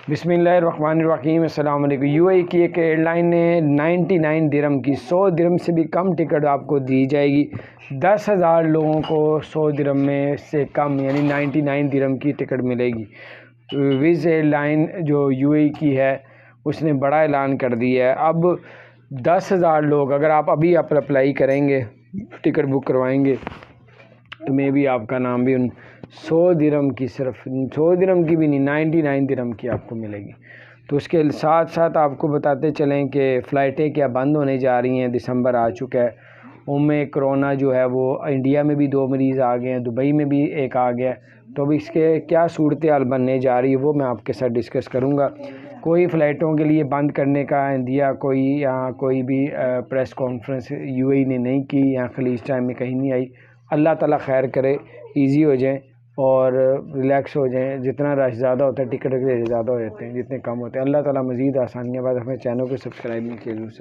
बिस्मिल्लाहिर्रहमानिर्रहीम। अस्सलाम वालेकुम। यूएई की एक एयरलाइन ने 99 दिरहम की 100 दिरहम से भी कम टिकट आपको दी जाएगी। 10,000 लोगों को 100 दिरहम में से कम यानी 99 दिरहम की टिकट मिलेगी। विज़ एयरलाइन जो यूएई की है उसने बड़ा ऐलान कर दिया है। अब 10,000 लोग अगर आप अभी अप्लाई करेंगे, टिकट बुक करवाएंगे तो मे भी आपका नाम भी उन 100 दिरहम की, सिर्फ 100 दिरहम की भी नहीं, 99 दिरहम की आपको मिलेगी। तो उसके साथ साथ आपको बताते चलें कि फ़्लाइटें क्या बंद होने जा रही हैं। दिसंबर आ चुका है, उनमें कोरोना जो है वो इंडिया में भी 2 मरीज़ आ गए हैं, दुबई में भी एक आ गया। तो अब इसके क्या सूरत हाल बनने जा रही है वो मैं आपके साथ डिस्कस करूँगा। कोई फ़्लाइटों के लिए बंद करने का इंडिया कोई भी प्रेस कॉन्फ्रेंस यूएई ने नहीं की, या खलीज टाइम में कहीं नहीं आई। अल्लाह ताला खैर करे, इजी हो जाए और रिलैक्स हो जाएं। जितना रश ज़्यादा होता है टिकट के ज़्यादा हो जाते हैं, जितने कम होते हैं। अल्लाह ताला मज़ीद आसानियाँ। बाद हमें चैनल को सब्सक्राइब नहीं किया।